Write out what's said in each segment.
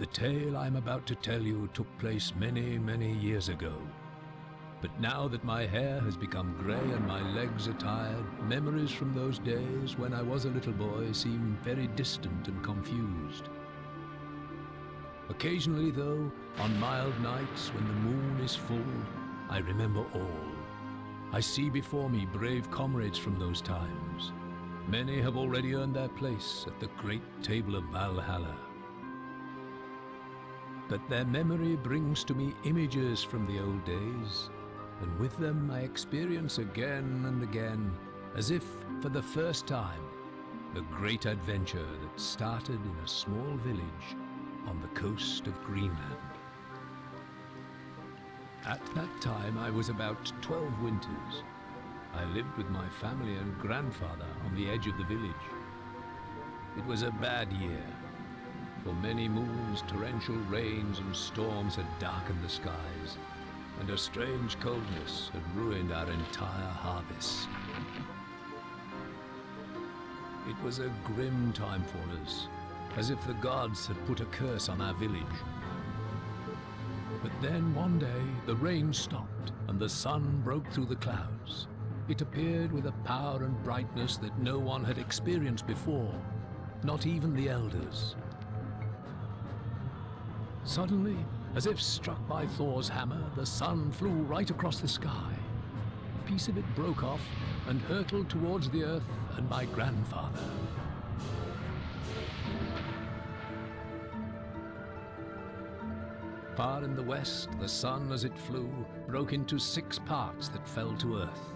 The tale I'm about to tell you took place many, many years ago. But now that my hair has become grey and my legs are tired, memories from those days when I was a little boy seem very distant and confused. Occasionally, though, on mild nights when the moon is full, I remember all. I see before me brave comrades from those times. Many have already earned their place at the great table of Valhalla. But their memory brings to me images from the old days, and with them I experience again and again, as if for the first time, the great adventure that started in a small village on the coast of Greenland. At that time I was about 12 winters. I lived with my family and grandfather on the edge of the village. It was a bad year. For many moons, torrential rains and storms had darkened the skies, and a strange coldness had ruined our entire harvest. It was a grim time for us, as if the gods had put a curse on our village. But then one day the rain stopped and the sun broke through the clouds. It appeared with a power and brightness that no one had experienced before, not even the elders. Suddenly, as if struck by Thor's hammer, the sun flew right across the sky. A piece of it broke off and hurtled towards the earth and my grandfather. Far in the west, the sun, as it flew, broke into 6 parts that fell to earth.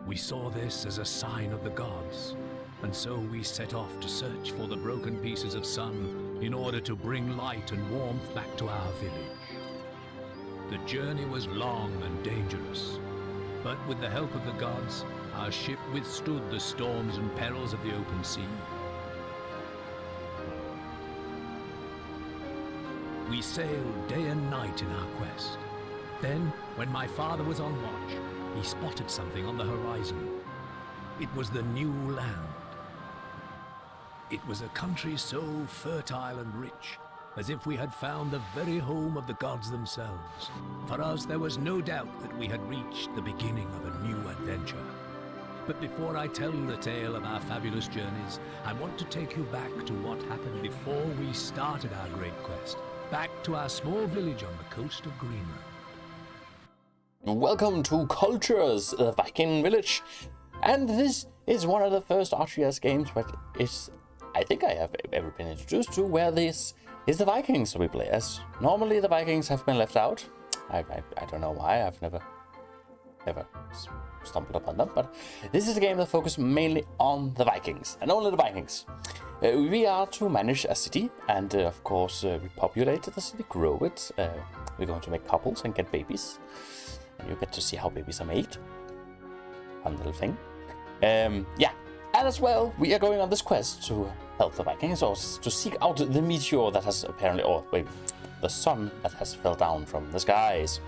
We saw this as a sign of the gods, and so we set off to search for the broken pieces of sun in order to bring light and warmth back to our village. The journey was long and dangerous, but with the help of the gods, our ship withstood the storms and perils of the open sea. We sailed day and night in our quest. Then, when my father was on watch, he spotted something on the horizon. It was the new land. It was a country so fertile and rich, as if we had found the very home of the gods themselves. For us, there was no doubt that we had reached the beginning of a new adventure. But before I tell you the tale of our fabulous journeys, I want to take you back to what happened before we started our great quest. Back to our small village on the coast of Greenland. Welcome to Cultures, the Viking village. And this is one of the first RTS games I think I have ever been introduced to, where this is the Vikings we play as. Normally the Vikings have been left out. I don't know why, I've never stumbled upon them, but this is a game that focuses mainly on the Vikings, and only the Vikings. We are to manage a city, and of course repopulate the city, grow it. We're going to make couples and get babies, and you get to see how babies are made. Fun little thing. Yeah, and as well, we are going on this quest to help the Vikings, or to seek out the meteor that has apparently, the sun that has fell down from the skies.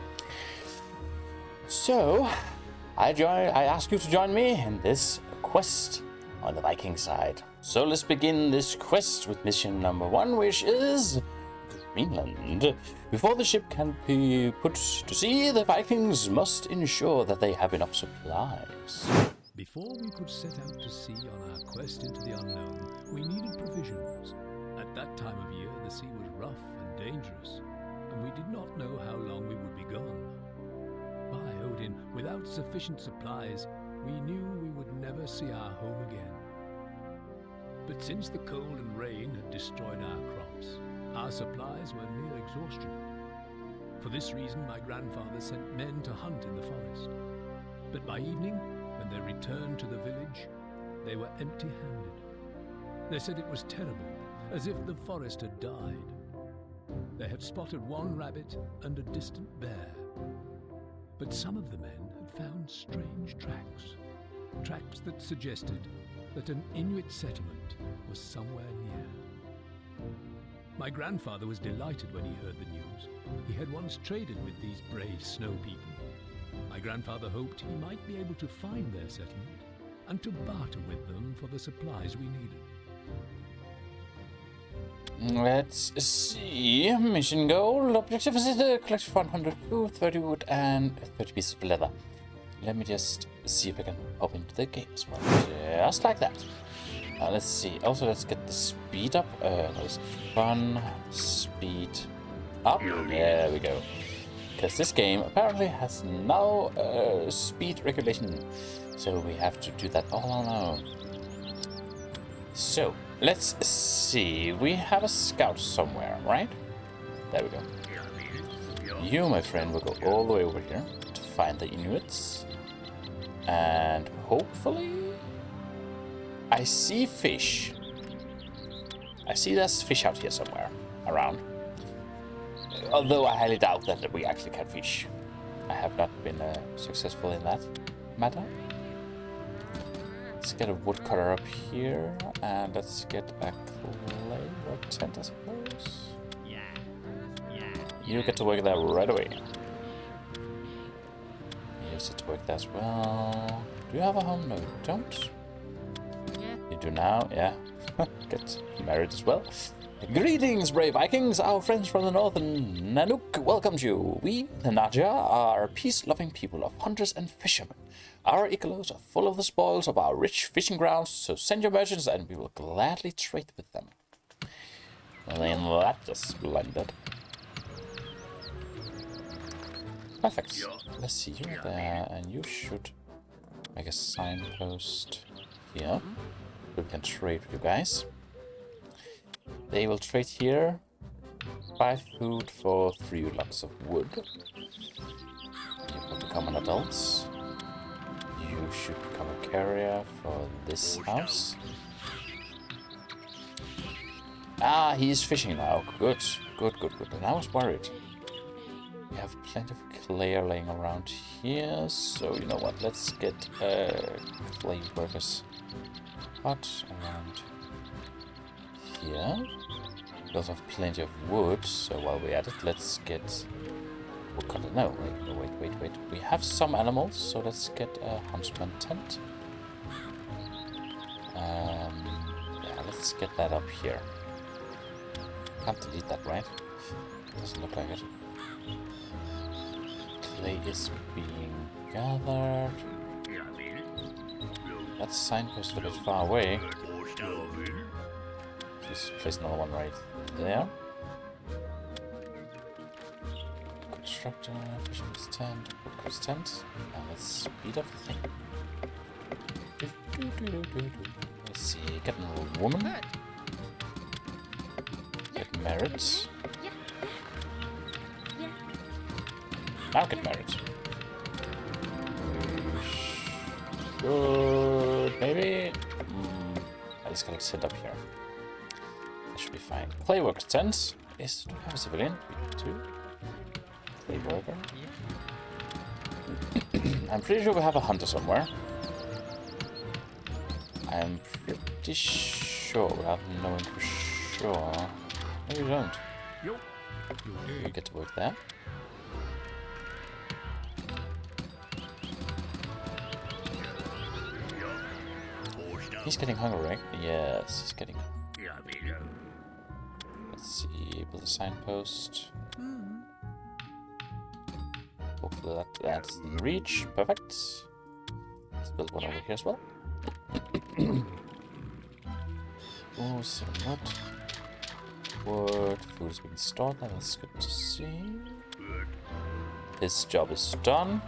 So, I ask you to join me in this quest on the Viking side. So let's begin this quest with mission number 1, which is Greenland. Before the ship can be put to sea, the Vikings must ensure that they have enough supplies. Before we could set out to sea on our quest into the unknown, we needed provisions. At that time of year, the sea was rough and dangerous, and we did not know how long we would be gone. By Odin, without sufficient supplies, we knew we would never see our home again. But since the cold and rain had destroyed our crops, our supplies were near exhaustion. For this reason, my grandfather sent men to hunt in the forest. But by evening, when they returned to the village, they were empty-handed. They said it was terrible, as if the forest had died. They had spotted one rabbit and a distant bear. But some of the men had found strange tracks that suggested that an Inuit settlement was somewhere near. My grandfather was delighted when he heard the news. He had once traded with these brave snow people. My grandfather hoped he might be able to find their settlement and to barter with them for the supplies we needed. Let's see. Mission goal. Objective is to collect 100 food, 30 wood, and 30 pieces of leather. Let me just see if I can pop into the game as well. Just like that. Let's see. Also, let's get the speed up. There's fun. Speed up. There we go. Because this game apparently has no speed regulation. So we have to do that all on our own. So, let's see. We have a scout somewhere, right? There we go. You, my friend, will go all the way over here to find the Inuits. And hopefully... I see fish. I see there's fish out here somewhere around. Although I highly doubt that we actually can fish. I have not been successful in that matter. Let's get a woodcutter up here, and let's get a clay work tent, I suppose. You get to work there right away. You get to work there as well. Do you have a home? No, you don't. You do now, yeah. Get married as well. Greetings, brave Vikings! Our friends from the northern Nanook welcomes you. We, the Naja, are a peace-loving people of hunters and fishermen. Our igloos are full of the spoils of our rich fishing grounds, so send your merchants and we will gladly trade with them. Well, then that just splendid. Perfect. Let's see, you're there, and you should make a signpost here. We can trade with you guys. They will trade here 5 food for 3 logs of wood. You will become an adult. You should become a carrier for this house. Ah, he is fishing now. Good, good, good, good. And I was worried. We have plenty of clay laying around here, so you know what? Let's get clay workers hut around here. We also have plenty of wood, so while we're at it, let's get woodcutter. No, wait. We have some animals, so let's get a huntsman tent. Yeah, let's get that up here. Can't delete that, right? Doesn't look like it. Clay is being gathered. That signpost is a bit far away. Just place another one right there. Constructor, fisherman's tent, woodcutter's tent. Now let's speed up the thing. Let's see, get another woman. Get married. Now get married. Good, maybe. I just gotta sit up here. That should be fine. Clay worker's tent. Do we have a civilian? We do. Clay worker. I'm pretty sure we have a hunter somewhere. I'm pretty sure, without knowing for sure. Maybe we don't. You get to work there. He's getting hungry, right? Yes, he's getting hungry. Let's see, build a signpost. Hopefully that's in reach. Perfect. Let's build one over here as well. Oh, some wood. Wood. Food is being stored now. That's good to see. This job is done.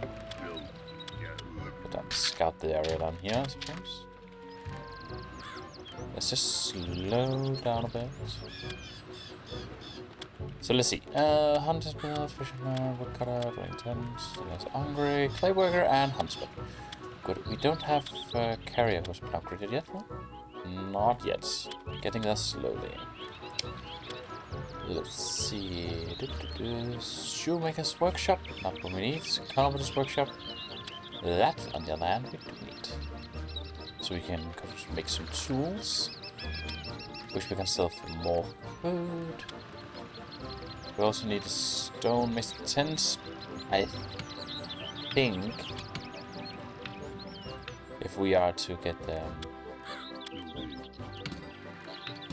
But I'll scout the area down here, I suppose. Let's just slow down a bit. So let's see. Hunter's build, fisherman, woodcutter, dwelling tent, there's hungry, clay worker, and huntsman. Good. We don't have carrier who's been upgraded yet, though? Not yet. Getting there slowly. Let's see. Shoemaker's workshop. Not what we need. Carpenter's workshop. That, on the other hand, we do need. So we can make some tools, which we can sell for more food. We also need a stone mason tent. I think if we are to get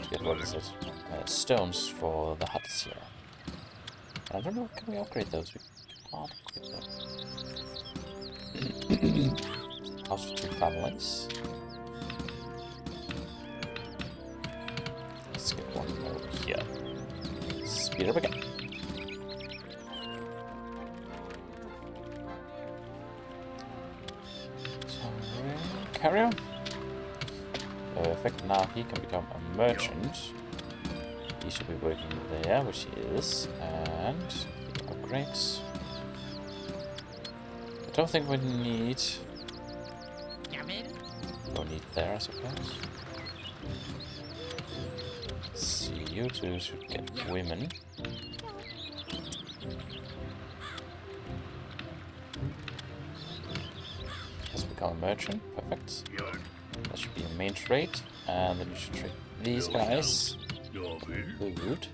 to get, what is it, stones for the huts here. I don't know, can we upgrade those? We can't upgrade them. House for 2 families. Let's get one over here. Speed up again. Carrier. Perfect. Now he can become a merchant. He should be working there, which he is. And upgrades. I don't think we need. Don't need there, I suppose. Let's see, you two should get women. Become a merchant, perfect. That should be a main trade, and then you should trade these guys. Food.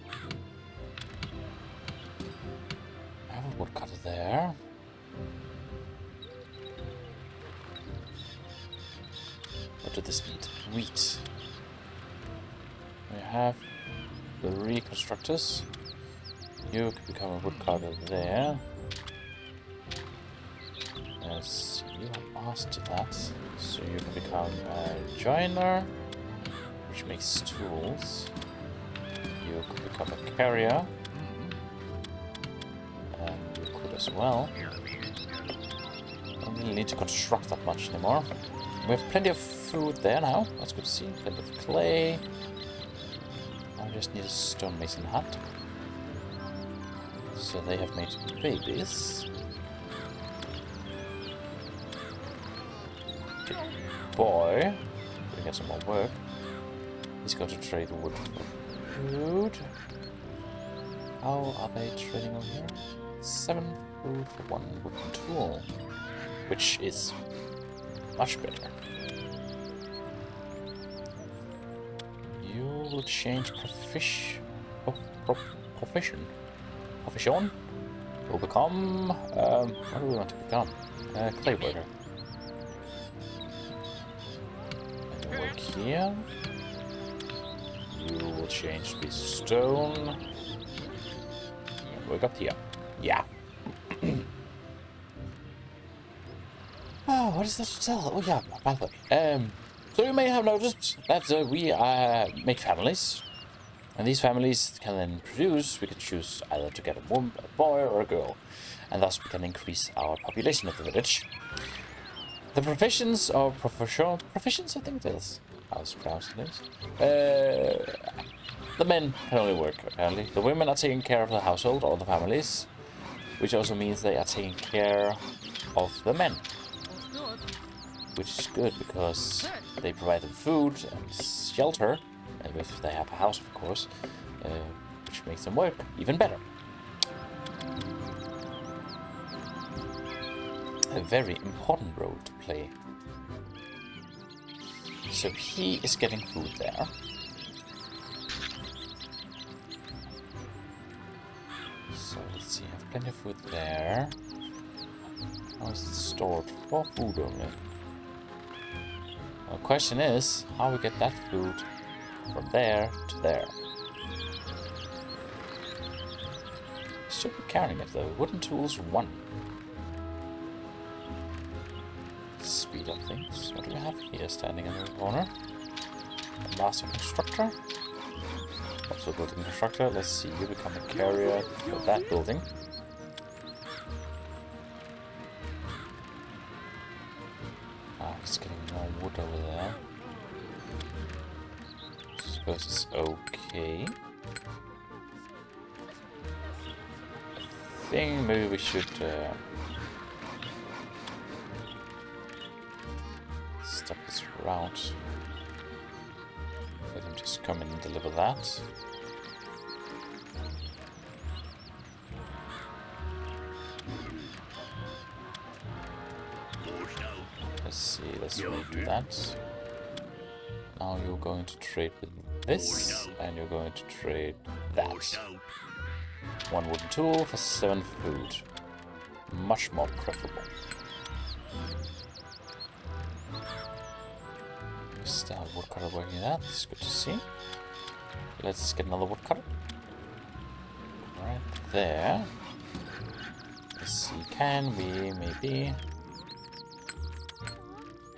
I have a woodcutter there. What did this need? Wheat. We have the reconstructors. You can become a woodcutter there. Yes, you asked that, so you can become a joiner, which makes tools. You could become a carrier, and you could as well. Don't really need to construct that much anymore. We have plenty of food there now, that's good to see. Plenty of clay. I just need a stonemason hut. So they have made babies. Boy, we get some more work. He's got to trade wood for food. How are they trading over here? 7 food for 1 wooden tool, which is much better. You will change profession. Will become. What do we want to become? Clay worker. Here, you will change to be stone and work up here. Yeah. Oh, what is that to tell? Oh yeah, by the way. So you may have noticed that we make families, and these families can then produce. We can choose either to get a boy or a girl, and thus we can increase our population of the village. The professions or professions, I think it is. How it's pronounced it is. The men can only work, apparently. The women are taking care of the household or the families, which also means they are taking care of the men. Which is good because they provide them food and shelter, if they have a house, of course, which makes them work even better. A very important role to play. So he is getting food there. So let's see, I have plenty of food there. How is it stored? For food only. The question is, how we get that food from there to there. Should be carrying it though. Wooden tools 1. Speed up things. What do we have here standing in the corner? A master constructor. Also building constructor. Let's see, you become a carrier for that building. Ah, it's getting more wood over there. I suppose it's okay. I think maybe we should stop this route. Let him just come in and deliver that. Let's see, let's redo that. Now you're going to trade with this, and you're going to trade that. 1 wooden tool for 7 food. Much more preferable. Still woodcutter working that, it's good to see. Let's get another woodcutter. Right there. Let's see, can we maybe...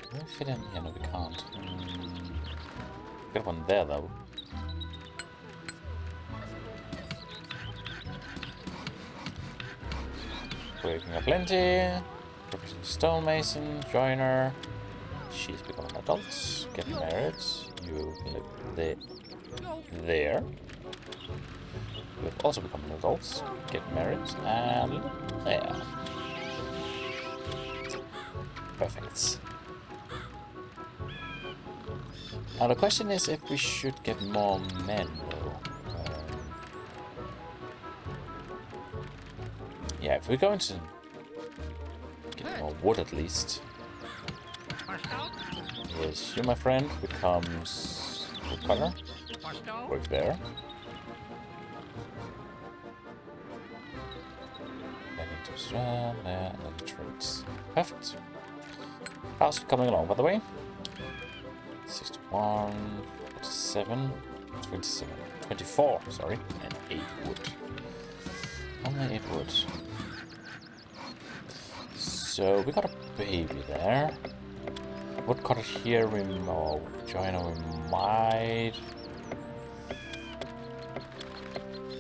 Can we fit in here? No, we can't. Got one there though. Waking up plenty. Professional stonemason, joiner. She's becoming adults. Get married. You live there. You've also become adults. Get married and there. Perfect. Now the question is if we should get more men though. Yeah, if we're going to get more wood at least. Yes, you, my friend, becomes woodcutter. Work there. Heading to Australia, and then the trades. Perfect. How's it coming along, by the way? 61, 47, 27, 24, sorry, and 8 wood. Only 8 wood. So we got a baby there. Woodcutter here, or joiner, we might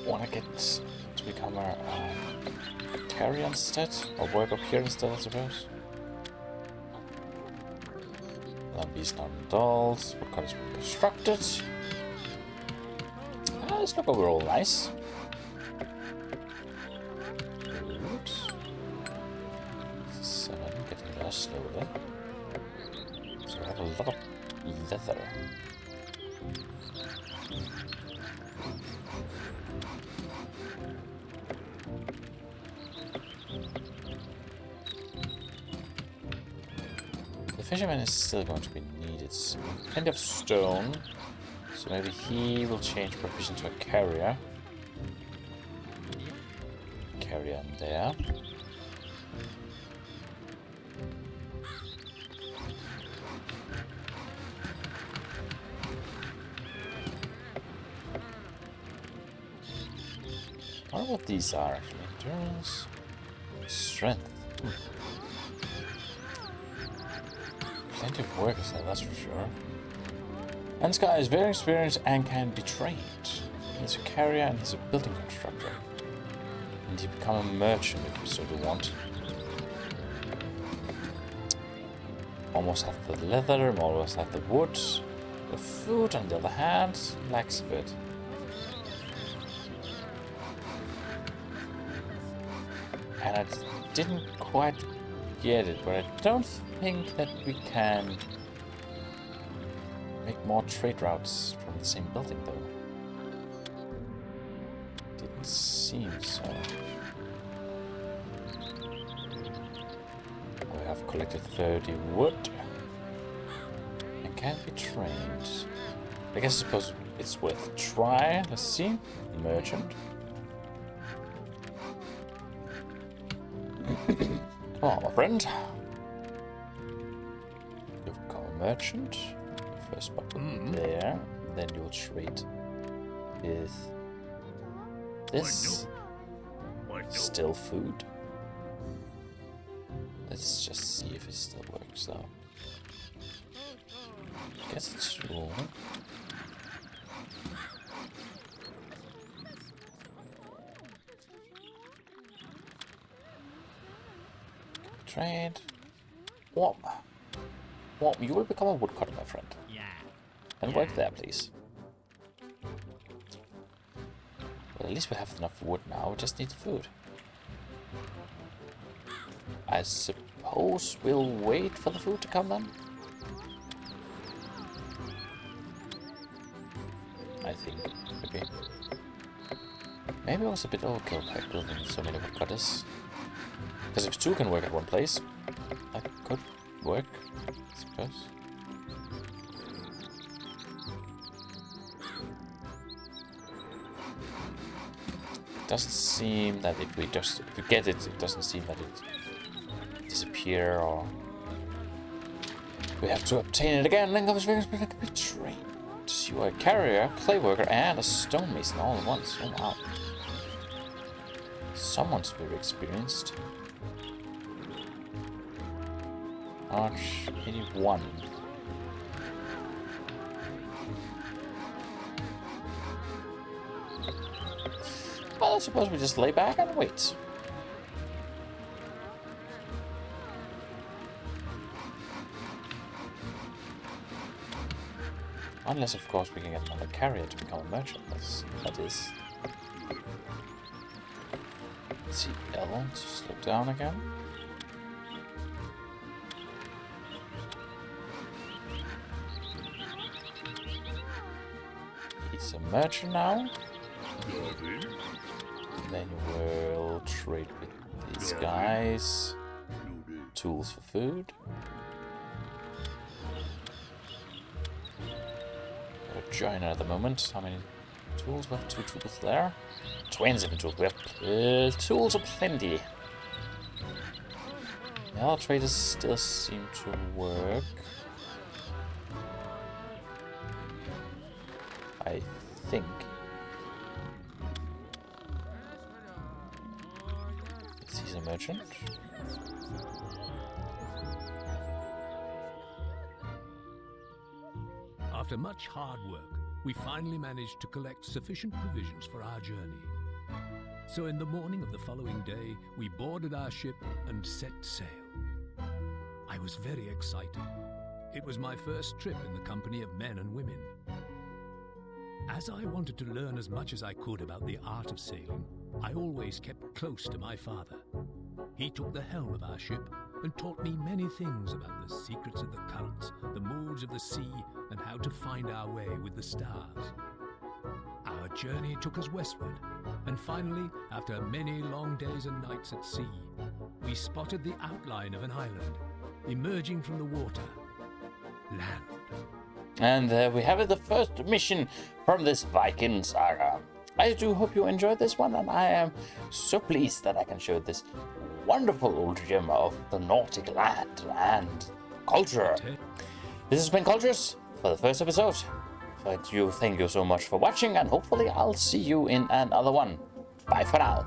want to get to become a carrier instead, or work up here instead, I suppose. These not adults. Woodcutters were constructed. This look overall nice. Good. 7, getting there slowly. So we have a lot of leather. The fisherman is still going to be needed. Plenty of stone. So maybe he will change provision to a carrier. Carrier in there. I wonder what these are actually. Endurance. Strength. Plenty of workers there, that's for sure. And this guy is very experienced and can be trained. He's a carrier and he's a building constructor. And you become a merchant if you so do want. Almost have the leather, almost have the wood. The food, on the other hand, lacks a bit. And I didn't quite get it, but I don't think that we can make more trade routes from the same building though. Didn't seem so. We have collected 30 wood and can't be trained. I guess I suppose it's worth a try. Let's see. Merchant. Come on, my friend. You've become a merchant. First button there. Then you'll trade with this. Still food. Let's just see if it still works though. Guess it's true. Trade. Warm. Warm, you will become a woodcutter, my friend. Yeah. And work there, please. Well, at least we have enough wood now, we just need food. I suppose we'll wait for the food to come then? I think, maybe. Maybe I was a bit overkill by building so many woodcutters. Because if 2 can work at one place, that could work, I suppose. Doesn't seem that if we get it, it doesn't seem that it disappear or we have to obtain it again. Then comes fingers, but it can be trained. Jeez, you are a carrier, clay worker, and a stonemason all at once. Oh wow. Someone's very experienced. Arch 81. Well, I suppose we just lay back and wait. Unless, of course, we can get another carrier to become a merchant. That is. Let's see, L to slow down again. He's a merchant now. Then we'll trade with these guys. Tools for food. Joiner at the moment. How many tools? We have 2 tools there. 27 tools. We have tools aplenty. The other traders still seem to work. I think. He's a merchant. After much hard work, we finally managed to collect sufficient provisions for our journey. So in the morning of the following day, we boarded our ship and set sail. I was very excited. It was my first trip in the company of men and women. As I wanted to learn as much as I could about the art of sailing, I always kept close to my father. He took the helm of our ship and taught me many things about the secrets of the currents, the moods of the sea, and how to find our way with the stars. Our journey took us westward, and finally, after many long days and nights at sea, we spotted the outline of an island, emerging from the water. Land. And there we have it, the first mission from this Viking saga. I do hope you enjoyed this one, and I am so pleased that I can show this wonderful old gem of the Nordic land and culture. This has been Cultures for the first episode. Thank you so much for watching, and hopefully I'll see you in another one. Bye for now.